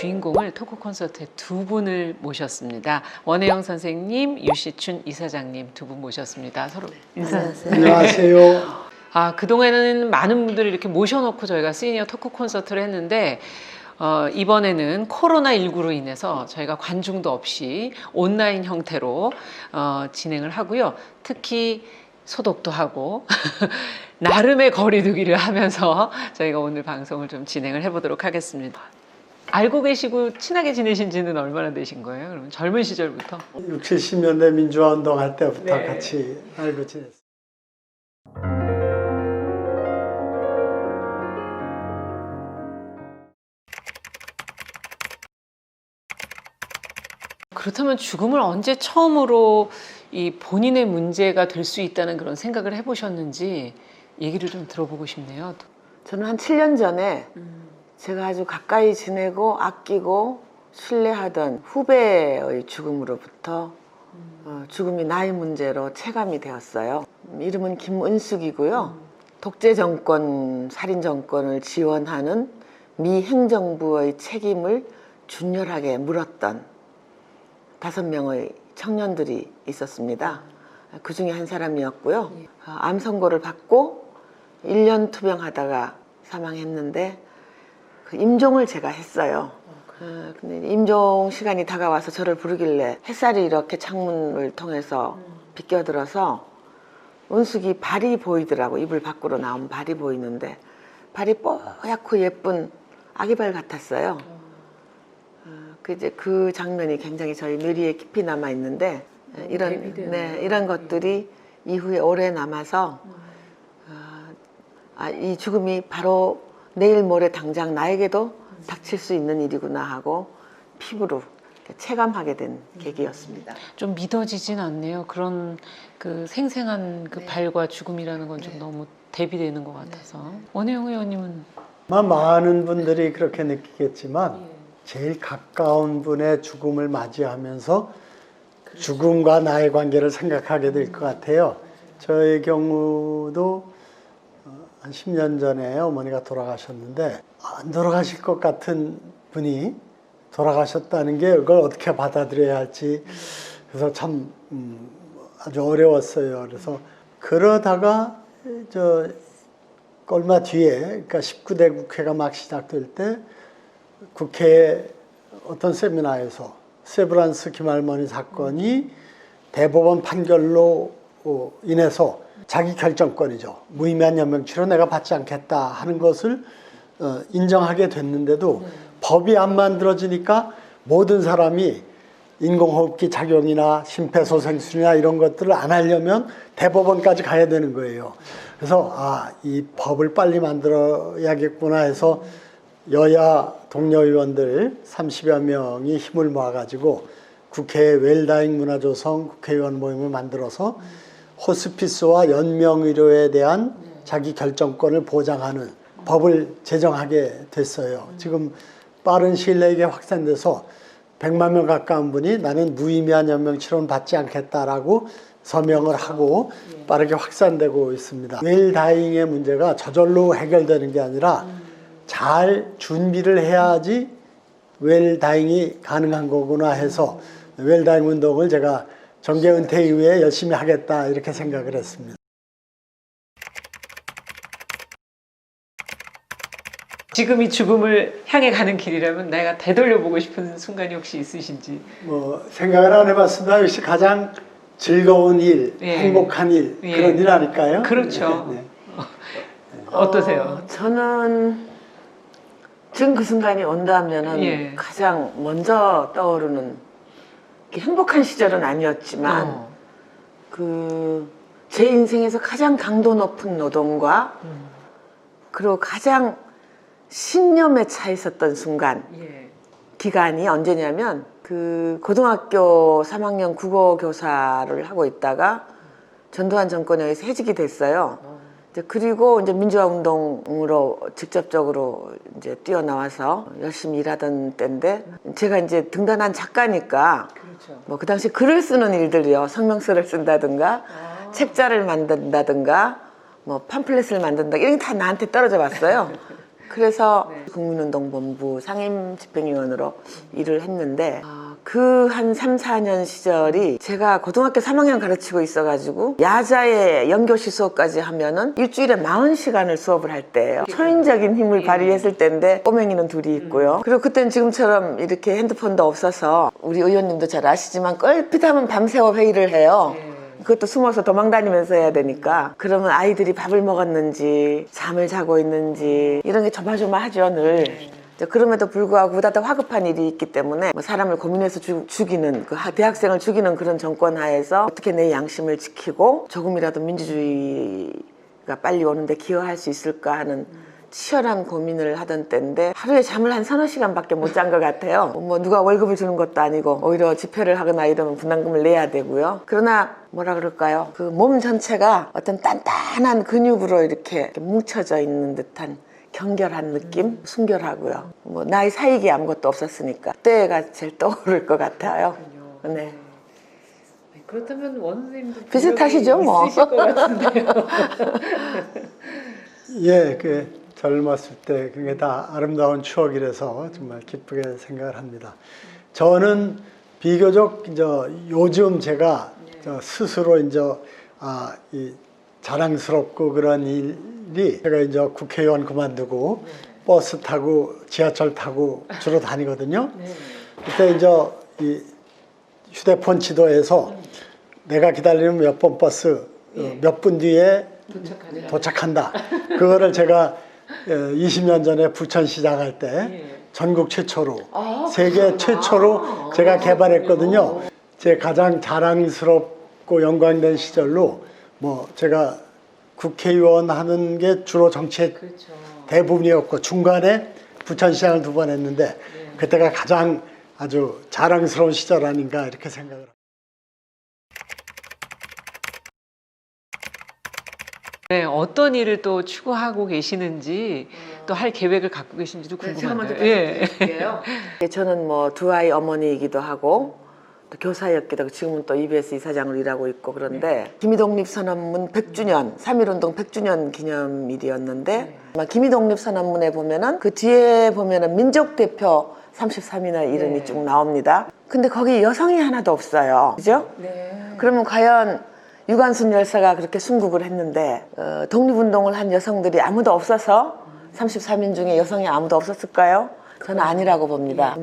주인공을 토크 콘서트에 두 분을 모셨습니다. 원혜영 선생님, 유시춘 이사장님 두 분 모셨습니다. 서로 인사하세요. 안녕하세요. 그동안에는 많은 분들을 이렇게 모셔놓고 저희가 시니어 토크 콘서트를 했는데 이번에는 코로나19로 인해서 저희가 관중도 없이 온라인 형태로 진행을 하고요. 특히 소독도 하고 나름의 거리두기를 하면서 저희가 오늘 방송을 좀 진행을 해보도록 하겠습니다. 알고 계시고 친하게 지내신 지는 얼마나 되신 거예요? 그러면 젊은 시절부터? 60, 70년대 민주화 운동할 때부터 네. 같이 알고 지냈어요. 그렇다면 죽음을 언제 처음으로 이 본인의 문제가 될 수 있다는 그런 생각을 해보셨는지 얘기를 좀 들어보고 싶네요. 저는 한 7년 전에 제가 아주 가까이 지내고 아끼고 신뢰하던 후배의 죽음으로부터 죽음이 나의 문제로 체감이 되었어요. 이름은 김은숙이고요. 독재 정권, 살인 정권을 지원하는 미 행정부의 책임을 준열하게 물었던 5명의 청년들이 있었습니다. 그 중에 한 사람이었고요. 암 선고를 받고 1년 투병하다가 사망했는데 그 임종을 제가 했어요. 근데 임종 시간이 다가와서 저를 부르길래 햇살이 이렇게 창문을 통해서 비껴들어서 은숙이 발이 보이더라고. 이불 밖으로 나온 발이 보이는데 발이 뽀얗고 예쁜 아기발 같았어요. 그 장면이 굉장히 저희 뇌리에 깊이 남아 있는데 이런 것들이 이후에 오래 남아서 이 죽음이 바로 내일 모레 당장 나에게도 닥칠 수 있는 일이구나 하고 피부로 체감하게 된 계기였습니다. 좀 믿어지진 않네요. 그런 그 생생한 그 발과 죽음이라는 건 좀 너무 대비되는 것 같아서. 원혜영 의원님은? 많은 분들이 그렇게 느끼겠지만 제일 가까운 분의 죽음을 맞이하면서 죽음과 나의 관계를 생각하게 될 것 같아요. 저의 경우도 한 10년 전에 어머니가 돌아가셨는데 안 돌아가실 것 같은 분이 돌아가셨다는 게 이걸 어떻게 받아들여야 할지 그래서 참 아주 어려웠어요. 그래서 그러다가 얼마 뒤에 그러니까 19대 국회가 막 시작될 때 국회 어떤 세미나에서 세브란스 김할머니 사건이 대법원 판결로 인해서 자기 결정권이죠. 무의미한 연명치료 내가 받지 않겠다 하는 것을 인정하게 됐는데도 법이 안 만들어지니까 모든 사람이 인공호흡기 작용이나 심폐소생술이나 이런 것들을 안 하려면 대법원까지 가야 되는 거예요. 그래서 이 법을 빨리 만들어야겠구나 해서 여야 동료 의원들 30여 명이 힘을 모아가지고 국회 웰다잉 문화조성 국회의원 모임을 만들어서 호스피스와 연명의료에 대한 자기 결정권을 보장하는 법을 제정하게 됐어요. 지금 빠른 시일 내에 이게 확산돼서 100만 명 가까운 분이 나는 무의미한 연명치료는 받지 않겠다라고 서명을 하고 빠르게 확산되고 있습니다. 웰다잉의 문제가 저절로 해결되는 게 아니라 잘 준비를 해야지 웰다잉이 가능한 거구나 해서 웰다잉 운동을 제가 정계 은퇴 이후에 열심히 하겠다 이렇게 생각을 했습니다. 지금 이 죽음을 향해 가는 길이라면 내가 되돌려보고 싶은 순간이 혹시 있으신지? 생각을 안 해봤습니다. 역시 가장 즐거운 일, 행복한 일 그런 일 아닐까요? 그렇죠. 네. 어떠세요? 저는 지금 그 순간이 온다면은 가장 먼저 떠오르는 행복한 시절은 아니었지만 제 인생에서 가장 강도 높은 노동과 그리고 가장 신념에 차 있었던 순간 기간이 언제냐면 그 고등학교 3학년 국어 교사를 하고 있다가 전두환 정권에 의해서 해직이 됐어요. 그리고 이제 민주화 운동으로 직접적으로 이제 뛰어나와서 열심히 일하던 때인데 제가 이제 등단한 작가니까 뭐 그 당시 글을 쓰는 일들이요. 성명서를 쓴다든가 책자를 만든다든가 뭐 팜플렛을 만든다 이런 게 다 나한테 떨어져 왔어요. 그래서 국민운동본부 상임집행위원으로 일을 했는데 그 한 3, 4년 시절이 제가 고등학교 3학년 가르치고 있어가지고 야자에 연교시 수업까지 하면은 일주일에 40시간을 수업을 할 때예요. 초인적인 힘을 발휘했을 때인데 꼬맹이는 둘이 있고요. 그리고 그때는 지금처럼 이렇게 핸드폰도 없어서 우리 의원님도 잘 아시지만 껄핏하면 밤새워 회의를 해요. 그것도 숨어서 도망다니면서 해야 되니까. 그러면 아이들이 밥을 먹었는지 잠을 자고 있는지 이런 게 조마조마하죠 늘. 그럼에도 불구하고 보다 더 화급한 일이 있기 때문에 뭐 사람을 고민해서 죽이는 그 대학생을 죽이는 그런 정권 하에서 어떻게 내 양심을 지키고 조금이라도 민주주의가 빨리 오는데 기여할 수 있을까 하는 치열한 고민을 하던 때인데 하루에 잠을 한 서너 시간밖에 못 잔 것 같아요. 뭐 누가 월급을 주는 것도 아니고 오히려 집회를 하거나 이러면 분담금을 내야 되고요. 그러나 뭐라 그럴까요? 그 몸 전체가 어떤 단단한 근육으로 이렇게 뭉쳐져 있는 듯한 경결한 느낌? 순결하고요. 뭐 나이 사익이 아무것도 없었으니까 그때가 제일 떠오를 것 같아요. 네. 그렇다면 원 선생님도 비슷하시죠, 뭐. 있으실 것 같은데요. 예, 그 젊었을 때 그게 다 아름다운 추억이라서 정말 기쁘게 생각을 합니다. 저는 비교적 이제 요즘 제가 스스로 이제 이 자랑스럽고 그런 일이 제가 이제 국회의원 그만두고 버스 타고 지하철 타고 주로 다니거든요. 그때 이제 이 휴대폰 지도에서 내가 기다리는 몇 번 버스 몇 분 뒤에 도착한다. 그거를 제가 20년 전에 부천시장 할 때 전국 최초로 세계 최초로 제가 개발했거든요. 제 가장 자랑스럽고 영광된 시절로 뭐 제가 국회의원 하는 게 주로 정치의 대부분이었고 중간에 부천시장을 2번 했는데 그때가 가장 아주 자랑스러운 시절 아닌가 이렇게 생각을 합니다. 네, 어떤 일을 또 추구하고 계시는지 또 할 계획을 갖고 계신지도 궁금한데요. 예. 저는 뭐 2아이 어머니이기도 하고 또 교사였기도 하고 지금은 또 EBS 이사장으로 일하고 있고 그런데 김희독립선언문 100주년 3.1운동 100주년 기념일이었는데 김희독립선언문에 보면은 그 뒤에 보면은 민족대표 33인의 이름이 쭉 나옵니다. 근데 거기 여성이 하나도 없어요. 그죠? 그러면 과연 유관순 열사가 그렇게 순국을 했는데 독립운동을 한 여성들이 아무도 없어서 33인 중에 여성이 아무도 없었을까요? 저는 아니라고 봅니다.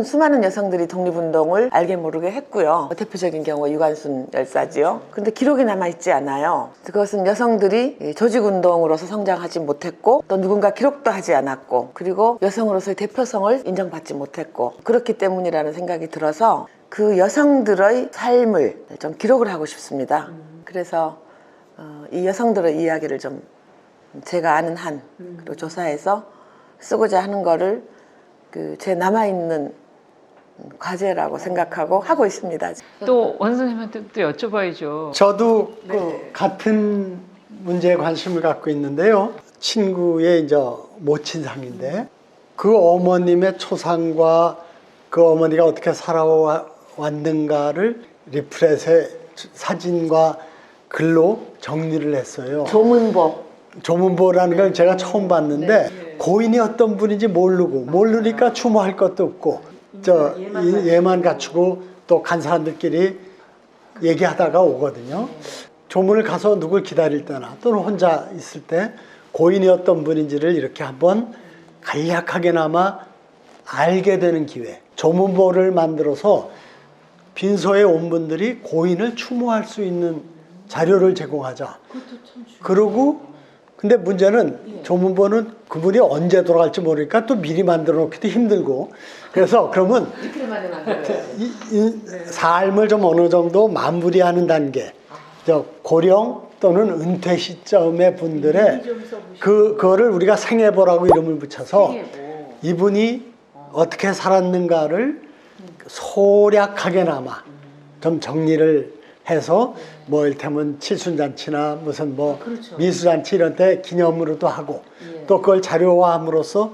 수많은 여성들이 독립운동을 알게 모르게 했고요. 대표적인 경우가 유관순 열사지요. 근데 기록이 남아있지 않아요. 그것은 여성들이 조직운동으로서 성장하지 못했고 또 누군가 기록도 하지 않았고 그리고 여성으로서의 대표성을 인정받지 못했고 그렇기 때문이라는 생각이 들어서 그 여성들의 삶을 좀 기록을 하고 싶습니다. 그래서 이 여성들의 이야기를 좀 제가 아는 한 그리고 조사해서 쓰고자 하는 거를 제 남아있는 과제라고 생각하고 하고 있습니다. 또 원 선생님한테 또 여쭤봐야죠. 저도 그 같은 문제에 관심을 갖고 있는데요. 친구의 이제 모친상인데 그 어머님의 초상과 그 어머니가 어떻게 살아왔는가를 리플렛의 사진과 글로 정리를 했어요. 조문보라는 걸 제가 처음 봤는데 고인이 어떤 분인지 모르니까 추모할 것도 없고 얘만 갖추고 또 간 사람들끼리 얘기하다가 오거든요. 조문을 가서 누굴 기다릴 때나 또는 혼자 있을 때 고인이 어떤 분인지를 이렇게 한번 간략하게나마 알게 되는 기회. 조문보를 만들어서 빈소에 온 분들이 고인을 추모할 수 있는 자료를 제공하자. 그러고 근데 문제는 조문보는 그분이 언제 돌아갈지 모르니까 또 미리 만들어 놓기도 힘들고 그래서 그러면 이 삶을 좀 어느 정도 마무리하는 단계 고령 또는 은퇴 시점의 분들의 그거를 우리가 생애보라고 이름을 붙여서 이분이 어떻게 살았는가를 소략하게나마 좀 정리를 해서 뭐 이를테면 칠순잔치나 무슨 뭐 미수잔치 이런 때 기념으로도 하고 또 그걸 자료화함으로써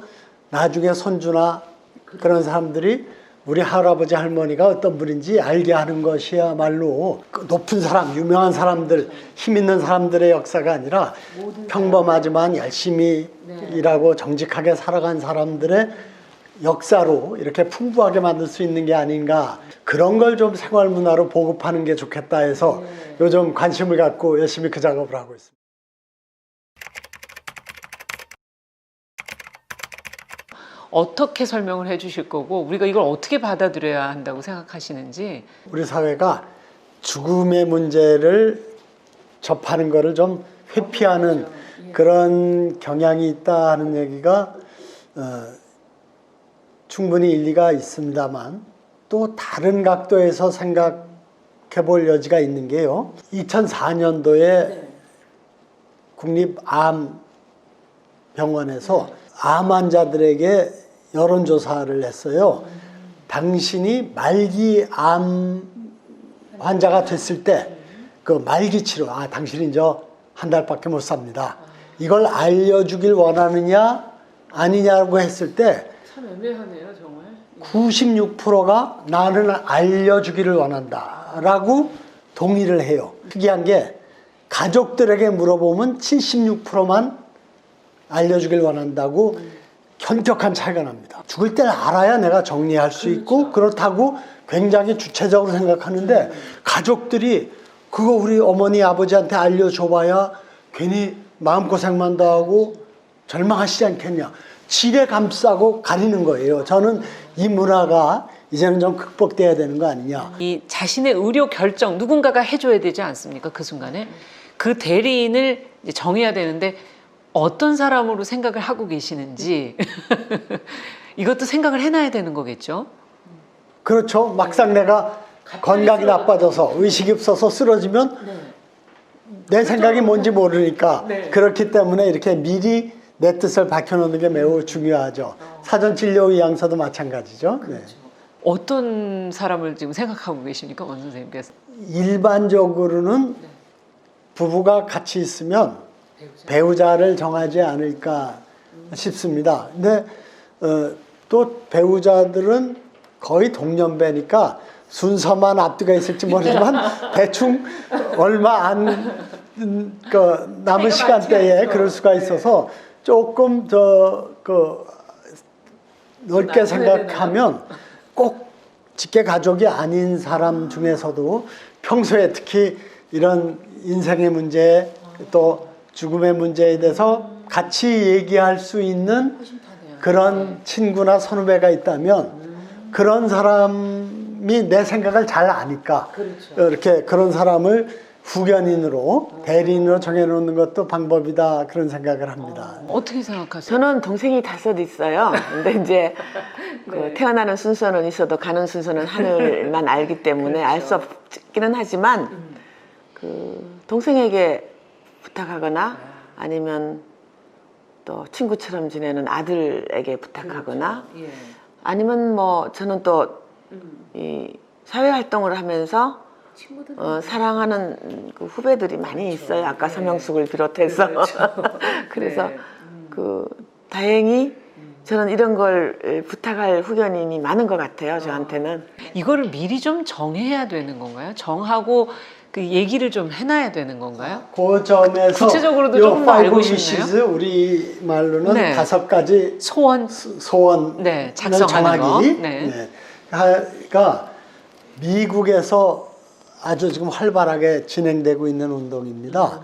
나중에 손주나 그런 사람들이 우리 할아버지 할머니가 어떤 분인지 알게 하는 것이야말로 그 높은 사람, 유명한 사람들, 힘 있는 사람들의 역사가 아니라 평범하지만 열심히 일하고 정직하게 살아간 사람들의 역사로 이렇게 풍부하게 만들 수 있는 게 아닌가. 그런 걸 좀 생활 문화로 보급하는 게 좋겠다 해서 요즘 관심을 갖고 열심히 그 작업을 하고 있습니다. 어떻게 설명을 해 주실 거고 우리가 이걸 어떻게 받아들여야 한다고 생각하시는지. 우리 사회가 죽음의 문제를 접하는 것을 좀 회피하는 그런 경향이 있다 하는 얘기가 충분히 일리가 있습니다만 또 다른 각도에서 생각해 볼 여지가 있는 게요. 2004년도에 국립암병원에서 암 환자들에게 여론조사를 했어요. 당신이 말기 암 환자가 됐을 때 그 말기 치료, 당신이 이제 한 달밖에 못 삽니다. 이걸 알려주길 원하느냐 아니냐고 했을 때 참 애매하네요, 정말. 96%가 나는 알려주기를 원한다라고 동의를 해요. 특이한 게 가족들에게 물어보면 76%만 알려주길 원한다고 현격한 차이가 납니다. 죽을 때를 알아야 내가 정리할 수 있고 그렇다고 굉장히 주체적으로 생각하는데 가족들이 그거 우리 어머니 아버지한테 알려줘봐야 괜히 마음고생만 더 하고 절망하시지 않겠냐. 지레 감싸고 가리는 거예요. 저는 이 문화가 이제는 좀 극복돼야 되는 거 아니냐. 이 자신의 의료 결정 누군가가 해줘야 되지 않습니까? 그 순간에 그 대리인을 이제 정해야 되는데 어떤 사람으로 생각을 하고 계시는지 이것도 생각을 해놔야 되는 거겠죠. 그렇죠. 막상 내가 건강이 나빠져서 의식이 없어서 쓰러지면 내 생각이 뭔지 모르니까 그렇기 때문에 이렇게 미리 내 뜻을 밝혀놓는 게 매우 중요하죠. 사전진료의향서도 마찬가지죠. 네. 어떤 사람을 지금 생각하고 계십니까, 원 선생님께서? 일반적으로는 부부가 같이 있으면 배우자를 정하지 않을까 싶습니다. 근데 또 배우자들은 거의 동년배니까 순서만 앞뒤가 있을지 모르지만 대충 얼마 안 남은 시간대에 그럴 수가 있어서 조금 넓게 생각하면 꼭 직계 가족이 아닌 사람 중에서도 평소에 특히 이런 인생의 문제 또 죽음의 문제에 대해서 같이 얘기할 수 있는 그런 친구나 선후배가 있다면 그런 사람이 내 생각을 잘 아니까 이렇게 그런 사람을 후견인으로 대리인으로 정해놓는 것도 방법이다 그런 생각을 합니다. 어떻게 생각하세요? 저는 동생이 5 있어요. 근데 이제 그 태어나는 순서는 있어도 가는 순서는 하늘만 알기 때문에 알 수 없기는 하지만 그 동생에게 부탁하거나 아니면 또 친구처럼 지내는 아들에게 부탁하거나 아니면 뭐 저는 또 이 사회 활동을 하면서 사랑하는 그 후배들이 많이 있어요. 아까 서명숙을 비롯해서. 그래서 그 다행히 저는 이런 걸 부탁할 후견인이 많은 것 같아요. 저한테는. 이거를 미리 좀 정해야 되는 건가요? 정하고 그 얘기를 좀 해놔야 되는 건가요? 그 점에서 구체적으로도 조금 더 알고 싶네요. wishes, 우리 말로는 네. 5가지 소원, 소원을 작성하는 정하기. 거. 네. 그러니까 미국에서 아주 지금 활발하게 진행되고 있는 운동입니다.